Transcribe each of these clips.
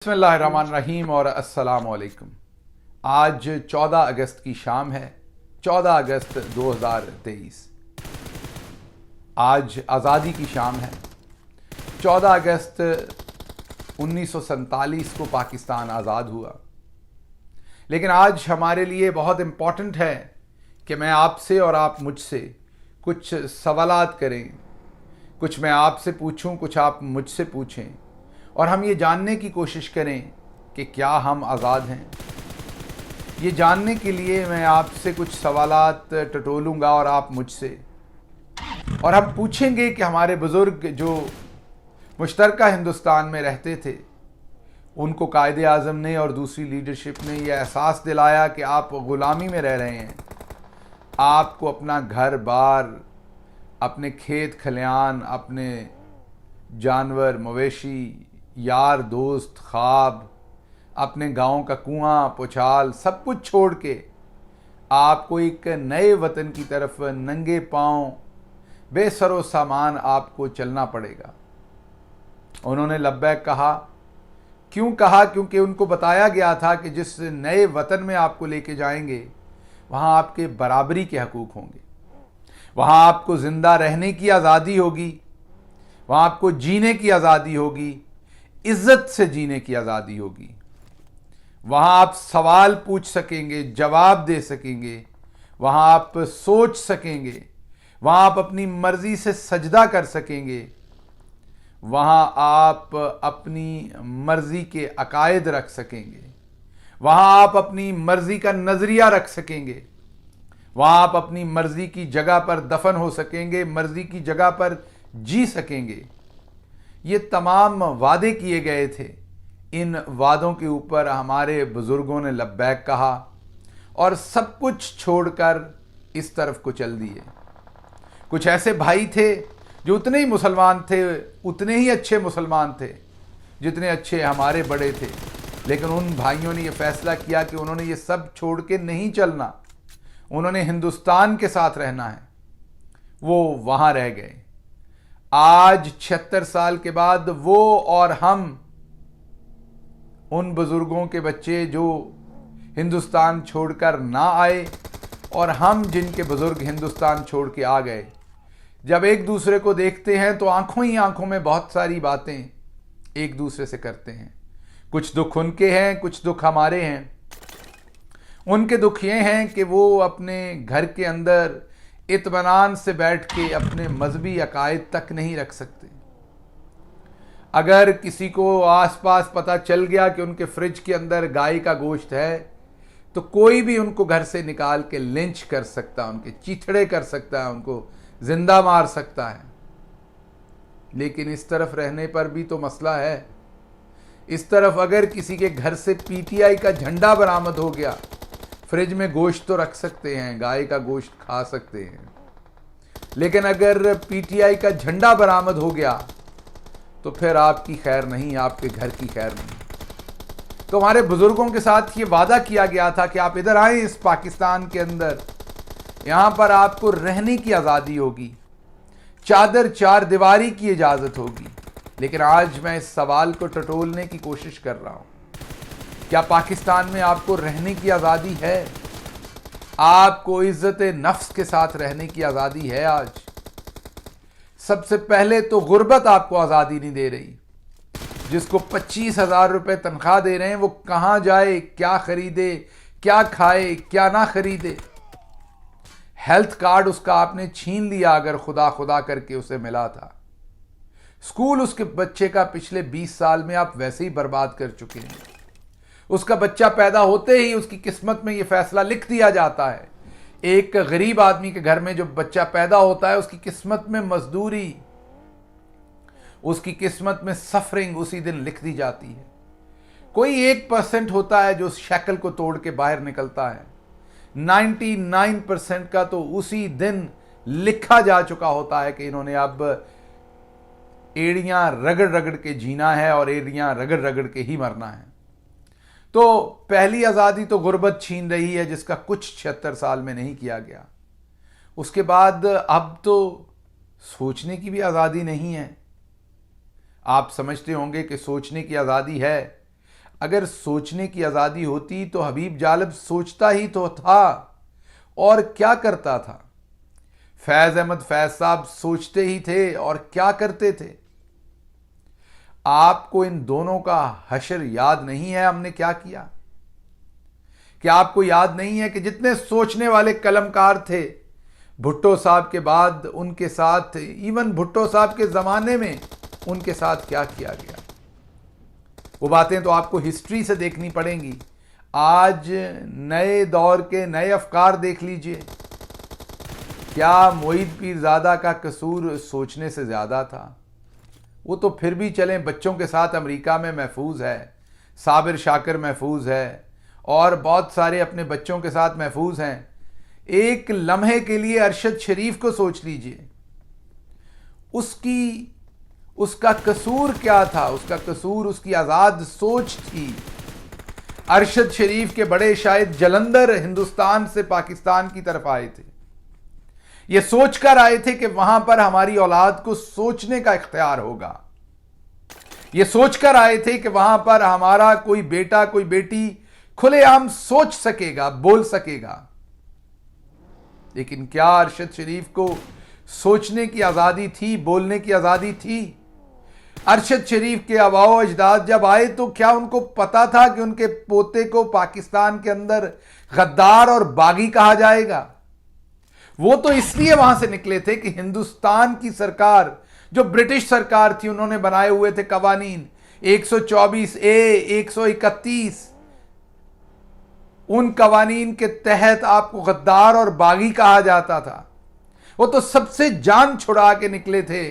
बिस्मिल्लाहिर्रहमानिर्रहीम और अस्सलामुअलैकुम। आज 14 अगस्त की शाम है, 14 अगस्त 2023। आज आज़ादी की शाम है। 14 अगस्त 1947 को पाकिस्तान आज़ाद हुआ। लेकिन आज हमारे लिए बहुत इम्पॉर्टेंट है कि मैं आपसे और आप मुझसे कुछ सवालात करें, कुछ मैं आपसे पूछूं, कुछ आप मुझसे पूछें और हम ये जानने की कोशिश करें कि क्या हम आज़ाद हैं। ये जानने के लिए मैं आपसे कुछ सवालात टटोलूँगा और आप मुझसे, और हम पूछेंगे कि हमारे बुज़ुर्ग जो मुश्तरका हिंदुस्तान में रहते थे, उनको कायदे आज़म ने और दूसरी लीडरशिप ने यह एहसास दिलाया कि आप ग़ुलामी में रह रहे हैं। आपको अपना घर बार, अपने खेत खलियान, अपने जानवर मवेशी, यार दोस्त, ख्वाब, अपने गांव का कुआं, पुछाल, सब कुछ छोड़ के आपको एक नए वतन की तरफ नंगे पांव बेसरो सामान आपको चलना पड़ेगा। उन्होंने लब्बैक कहा। क्यों कहा? क्योंकि उनको बताया गया था कि जिस नए वतन में आपको लेके जाएंगे वहाँ आपके बराबरी के हकूक़ होंगे, वहाँ आपको ज़िंदा रहने की आज़ादी होगी, वहाँ आपको जीने की आज़ादी होगी, इज़्ज़त से जीने की आज़ादी होगी। वहाँ आप सवाल पूछ सकेंगे, जवाब दे सकेंगे, वहाँ आप सोच सकेंगे, वहाँ आप अपनी मर्ज़ी से सजदा कर सकेंगे, वहाँ आप अपनी मर्ज़ी के अकायद रख सकेंगे, वहाँ आप अपनी मर्ज़ी का नज़रिया रख सकेंगे, वहाँ आप अपनी मर्ज़ी की जगह पर दफन हो सकेंगे, मर्ज़ी की जगह पर जी सकेंगे। ये तमाम वादे किए गए थे। इन वादों के ऊपर हमारे बुज़ुर्गों ने लब्बैक कहा और सब कुछ छोड़कर इस तरफ को चल दिए। कुछ ऐसे भाई थे जो उतने ही मुसलमान थे, उतने ही अच्छे मुसलमान थे जितने अच्छे हमारे बड़े थे, लेकिन उन भाइयों ने यह फैसला किया कि उन्होंने ये सब छोड़ के नहीं चलना, उन्होंने हिंदुस्तान के साथ रहना है। वो वहाँ रह गए। आज 76 साल के बाद वो और हम, उन बुज़ुर्गों के बच्चे जो हिंदुस्तान छोड़कर ना आए और हम जिनके बुज़ुर्ग हिंदुस्तान छोड़ के आ गए, जब एक दूसरे को देखते हैं तो आंखों ही आंखों में बहुत सारी बातें एक दूसरे से करते हैं। कुछ दुख उनके हैं, कुछ दुख हमारे हैं। उनके दुख ये हैं कि वो अपने घर के अंदर इत्मीनान से बैठ के अपने मजहबी अकायद तक नहीं रख सकते। अगर किसी को आसपास पता चल गया कि उनके फ्रिज के अंदर गाय का गोश्त है तो कोई भी उनको घर से निकाल के लिंच कर सकता है, उनके चीथड़े कर सकता है, उनको जिंदा मार सकता है। लेकिन इस तरफ रहने पर भी तो मसला है। इस तरफ अगर किसी के घर से पीटीआई का झंडा बरामद हो गया, फ्रिज में गोश्त तो रख सकते हैं, गाय का गोश्त खा सकते हैं, लेकिन अगर पीटीआई का झंडा बरामद हो गया तो फिर आपकी खैर नहीं, आपके घर की खैर नहीं। तो हमारे बुजुर्गों के साथ ये वादा किया गया था कि आप इधर आए इस पाकिस्तान के अंदर, यहाँ पर आपको रहने की आज़ादी होगी, चादर चार दीवारी की इजाज़त होगी। लेकिन आज मैं इस सवाल को टटोलने की कोशिश कर रहा हूँ, क्या पाकिस्तान में आपको रहने की आज़ादी है? आपको इज़्ज़त नफ्स के साथ रहने की आज़ादी है? आज सबसे पहले तो गुर्बत आपको आज़ादी नहीं दे रही। जिसको 25,000 रुपये तनख्वाह दे रहे हैं वो कहाँ जाए, क्या खरीदे, क्या खाए, क्या ना खरीदे। हेल्थ कार्ड उसका आपने छीन लिया अगर खुदा खुदा करके उसे मिला था। स्कूल उसके बच्चे का पिछले 20 साल में आप वैसे ही बर्बाद कर चुके हैं। उसका बच्चा पैदा होते ही उसकी किस्मत में यह फैसला लिख दिया जाता है, एक गरीब आदमी के घर में जो बच्चा पैदा होता है उसकी किस्मत में मजदूरी, उसकी किस्मत में सफरिंग उसी दिन लिख दी जाती है। कोई 1% होता है जो उस शक्ल को तोड़ के बाहर निकलता है, 99% का तो उसी दिन लिखा जा चुका होता है कि इन्होंने अब एड़ियां रगड़ रगड़ के जीना है और एड़ियां रगड़ रगड़ के ही मरना है। तो पहली आज़ादी तो गुर्बत छीन रही है, जिसका कुछ 76 साल में नहीं किया गया। उसके बाद अब तो सोचने की भी आज़ादी नहीं है। आप समझते होंगे कि सोचने की आज़ादी है, अगर सोचने की आज़ादी होती तो हबीब जालिब सोचता ही तो था और क्या करता था। फैज़ अहमद फैज़ साहब सोचते ही थे और क्या करते थे। आपको इन दोनों का हशर याद नहीं है हमने क्या किया? क्या आपको याद नहीं है कि जितने सोचने वाले कलमकार थे भुट्टो साहब के बाद उनके साथ, इवन भुट्टो साहब के ज़माने में उनके साथ क्या किया गया? वो बातें तो आपको हिस्ट्री से देखनी पड़ेंगी। आज नए दौर के नए अफकार देख लीजिए। क्या मोईद पीरजादा का कसूर सोचने से ज़्यादा था? वो तो फिर भी चलें, बच्चों के साथ अमेरिका में महफूज है, साबिर शाकिर महफूज है और बहुत सारे अपने बच्चों के साथ महफूज हैं। एक लम्हे के लिए अरशद शरीफ को सोच लीजिए, उसका कसूर क्या था? उसका कसूर उसकी आज़ाद सोच थी। अरशद शरीफ के बड़े शायद जलंधर हिंदुस्तान से पाकिस्तान की तरफ आए थे, ये सोचकर आए थे कि वहां पर हमारी औलाद को सोचने का इख्तियार होगा। ये सोचकर आए थे कि वहां पर हमारा कोई बेटा कोई बेटी खुलेआम सोच सकेगा, बोल सकेगा। लेकिन क्या अरशद शरीफ को सोचने की आज़ादी थी, बोलने की आज़ादी थी? अरशद शरीफ के आबाओ अजदाद जब आए तो क्या उनको पता था कि उनके पोते को पाकिस्तान के अंदर गद्दार और बागी कहा जाएगा? वो तो इसलिए वहां से निकले थे कि हिंदुस्तान की सरकार, जो ब्रिटिश सरकार थी, उन्होंने बनाए हुए थे कवानीन 124A 131, उन कवानीन के तहत आपको गद्दार और बागी कहा जाता था। वो तो सबसे जान छुड़ा के निकले थे।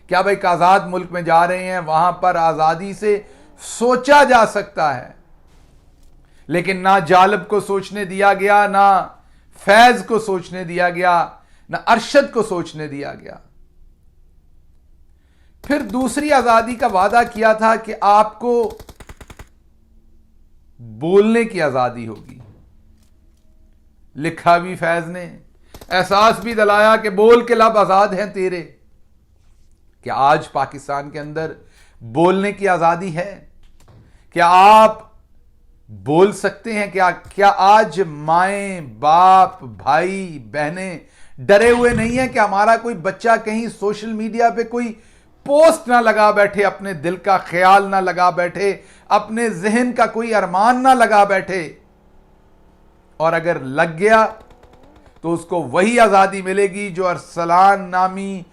क्या भाई, एक आजाद मुल्क में जा रहे हैं, वहां पर आजादी से सोचा जा सकता है। लेकिन ना जालिब को सोचने दिया गया, ना फैज को सोचने दिया गया, ना अरशद को सोचने दिया गया। फिर दूसरी आजादी का वादा किया था कि आपको बोलने की आजादी होगी। लिखा भी फैज ने, एहसास भी दिलाया कि बोल के लब आजाद हैं तेरे। क्या आज पाकिस्तान के अंदर बोलने की आजादी है? क्या आप बोल सकते हैं? क्या आज माएं, बाप, भाई, बहनें डरे हुए नहीं है कि हमारा कोई बच्चा कहीं सोशल मीडिया पे कोई पोस्ट ना लगा बैठे, अपने दिल का ख्याल ना लगा बैठे, अपने जहन का कोई अरमान ना लगा बैठे, और अगर लग गया तो उसको वही आज़ादी मिलेगी जो अरसलान नामी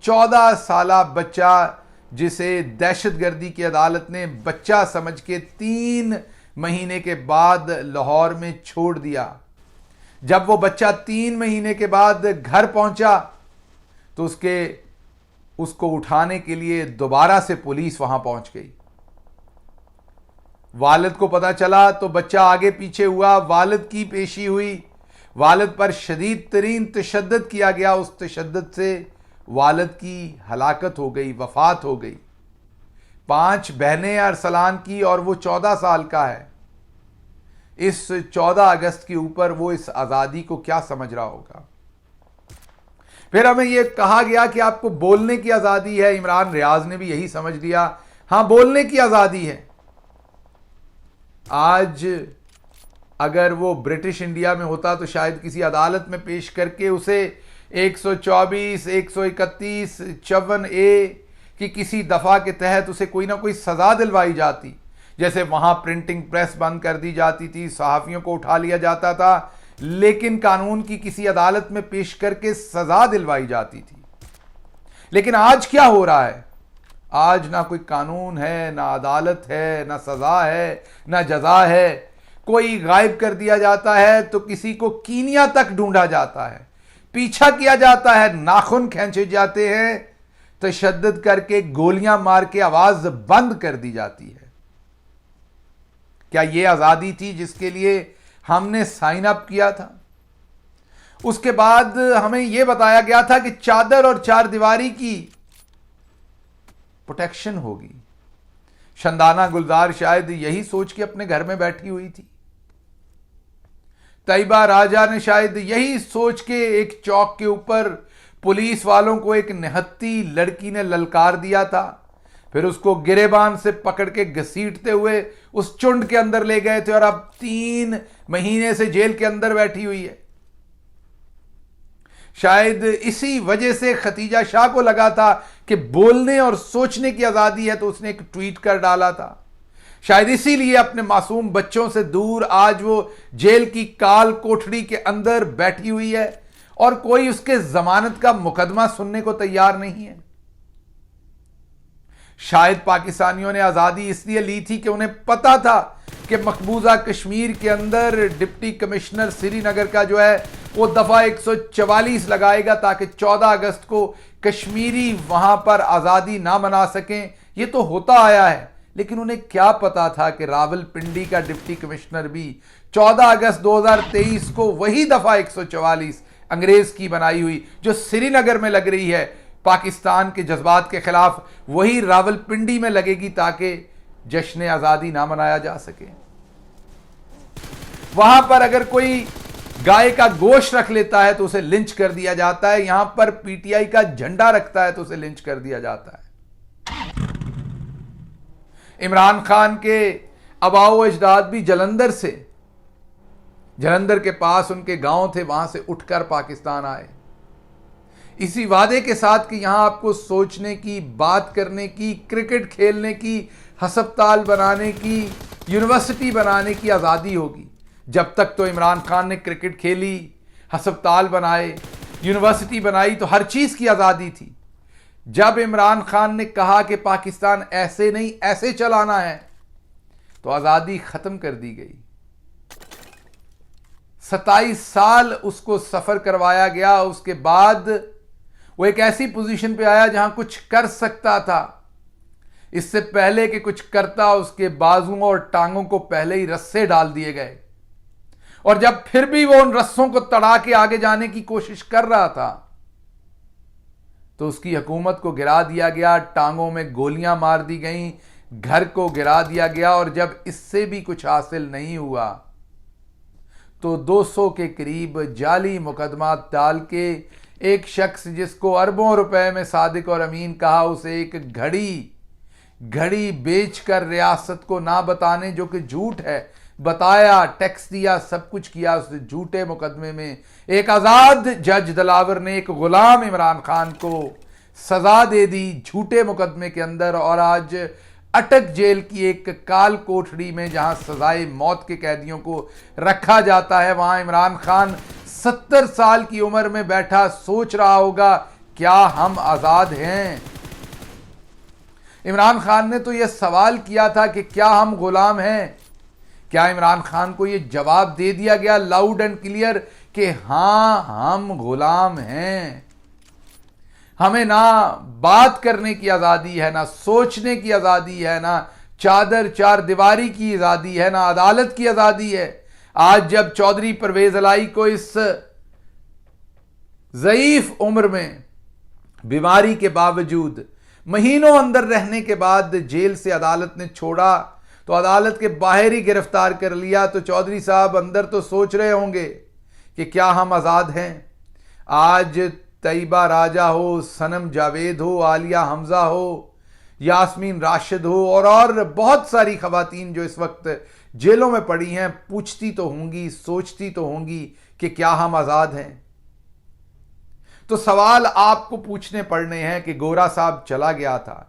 14 साला बच्चा, जिसे दहशतगर्दी की अदालत ने बच्चा समझ के 3 महीने के बाद लाहौर में छोड़ दिया। जब वो बच्चा 3 महीने के बाद घर पहुंचा तो उसको उठाने के लिए दोबारा से पुलिस वहां पहुंच गई। वालिद को पता चला तो बच्चा आगे पीछे हुआ, वालिद की पेशी हुई, वालिद पर शदीद तरीन तशद्दुद किया गया। उस तशद्दुद से वालिद की हलाकत हो गई, वफात हो गई। 5 बहनें अरसलान की और वो 14 साल का है। इस 14 अगस्त के ऊपर वो इस आज़ादी को क्या समझ रहा होगा? फिर हमें यह कहा गया कि आपको बोलने की आज़ादी है। इमरान रियाज ने भी यही समझ लिया, हां बोलने की आज़ादी है। आज अगर वो ब्रिटिश इंडिया में होता तो शायद किसी अदालत में पेश करके उसे 124, 131, 54A की किसी दफ़ा के तहत उसे कोई ना कोई सज़ा दिलवाई जाती। जैसे वहाँ प्रिंटिंग प्रेस बंद कर दी जाती थी, सहाफ़ियों को उठा लिया जाता था, लेकिन कानून की किसी अदालत में पेश करके सज़ा दिलवाई जाती थी। लेकिन आज क्या हो रहा है? आज ना कोई कानून है, ना अदालत है, ना सज़ा है, ना जज़ा है। कोई गायब कर दिया जाता है तो किसी को कीनिया तक ढूंढा जाता है, पीछा किया जाता है, नाखून खींचे जाते हैं, तशद्दुद करके गोलियां मार के आवाज़ बंद कर दी जाती है। क्या यह आज़ादी थी जिसके लिए हमने साइन अप किया था? उसके बाद हमें यह बताया गया था कि चादर और 4 दीवारी की प्रोटेक्शन होगी। शंदाना गुलजार शायद यही सोच के अपने घर में बैठी हुई थी। तैयबा राजा ने शायद यही सोच के एक चौक के ऊपर पुलिस वालों को एक निहत्ती लड़की ने ललकार दिया था, फिर उसको गिरेबान से पकड़ के घसीटते हुए उस चुंड के अंदर ले गए थे और अब 3 महीने से जेल के अंदर बैठी हुई है। शायद इसी वजह से खतीजा शाह को लगा था कि बोलने और सोचने की आजादी है, तो उसने एक ट्वीट कर डाला था। शायद इसीलिए अपने मासूम बच्चों से दूर आज वो जेल की काल कोठड़ी के अंदर बैठी हुई है और कोई उसके जमानत का मुकदमा सुनने को तैयार नहीं है। शायद पाकिस्तानियों ने आजादी इसलिए ली थी कि उन्हें पता था कि मकबूजा कश्मीर के अंदर डिप्टी कमिश्नर श्रीनगर का जो है वो दफा 144 लगाएगा ताकि 14 अगस्त को कश्मीरी वहां पर आजादी ना मना सकें। ये तो होता आया है, लेकिन उन्हें क्या पता था कि रावलपिंडी का डिप्टी कमिश्नर भी 14 अगस्त 2023 को वही दफा 144 अंग्रेज की बनाई हुई जो श्रीनगर में लग रही है पाकिस्तान के जज्बात के खिलाफ, वही रावलपिंडी में लगेगी ताकि जश्न आजादी ना मनाया जा सके। वहां पर अगर कोई गाय का गोश्त रख लेता है तो उसे लिंच कर दिया जाता है, यहां पर पीटीआई का झंडा रखता है तो उसे लिंच कर दिया जाता है। इमरान खान के अबाओ अजदाद भी जलंधर के पास उनके गांव थे, वहां से उठकर पाकिस्तान आए इसी वादे के साथ कि यहां आपको सोचने की, बात करने की, क्रिकेट खेलने की, हस्पताल बनाने की, यूनिवर्सिटी बनाने की आज़ादी होगी। जब तक तो इमरान खान ने क्रिकेट खेली, हस्पताल बनाए, यूनिवर्सिटी बनाई, तो हर चीज़ की आज़ादी थी। जब इमरान खान ने कहा कि पाकिस्तान ऐसे नहीं ऐसे चलाना है, तो आज़ादी ख़त्म कर दी गई। 27 साल उसको सफ़र करवाया गया। उसके बाद वो एक ऐसी पोजीशन पे आया जहां कुछ कर सकता था। इससे पहले कि कुछ करता, उसके बाजुओं और टांगों को पहले ही रस्से डाल दिए गए, और जब फिर भी वो उन रस्सों को तड़ा के आगे जाने की कोशिश कर रहा था तो उसकी हुकूमत को गिरा दिया गया, टांगों में गोलियां मार दी गईं, घर को गिरा दिया गया। और जब इससे भी कुछ हासिल नहीं हुआ तो 200 के करीब जाली मुकदमा डाल के एक शख्स जिसको अरबों रुपए में सादिक और अमीन कहा, उसे एक घड़ी बेचकर रियासत को ना बताने जो कि झूठ है, बताया, टैक्स दिया, सब कुछ किया, उस झूठे मुकदमे में एक आज़ाद जज दिलावर ने एक गुलाम इमरान खान को सजा दे दी झूठे मुकदमे के अंदर। और आज अटक जेल की एक काल कोठड़ी में जहां सजाए मौत के कैदियों को रखा जाता है, वहां इमरान खान 70 साल की उम्र में बैठा सोच रहा होगा, क्या हम आज़ाद हैं? इमरान खान ने तो यह सवाल किया था कि क्या हम गुलाम हैं? क्या इमरान खान को यह जवाब दे दिया गया लाउड एंड क्लियर कि हां हम गुलाम हैं? हमें ना बात करने की आज़ादी है, ना सोचने की आज़ादी है, ना चार दीवारी की आज़ादी है, ना अदालत की आज़ादी है। आज जब चौधरी परवेज इलाही को इस ज़ईफ उम्र में बीमारी के बावजूद महीनों अंदर रहने के बाद जेल से अदालत ने छोड़ा, तो अदालत के बाहर ही गिरफ्तार कर लिया, तो चौधरी साहब अंदर तो सोच रहे होंगे कि क्या हम आज़ाद हैं? आज तैयबा राजा हो, सनम जावेद हो, आलिया हमजा हो, यास्मीन राशिद हो और बहुत सारी खवातीन जो इस वक्त जेलों में पड़ी हैं, पूछती तो होंगी, सोचती तो होंगी कि क्या हम आज़ाद हैं? तो सवाल आपको पूछने पड़ने हैं कि गोरा साहब चला गया था,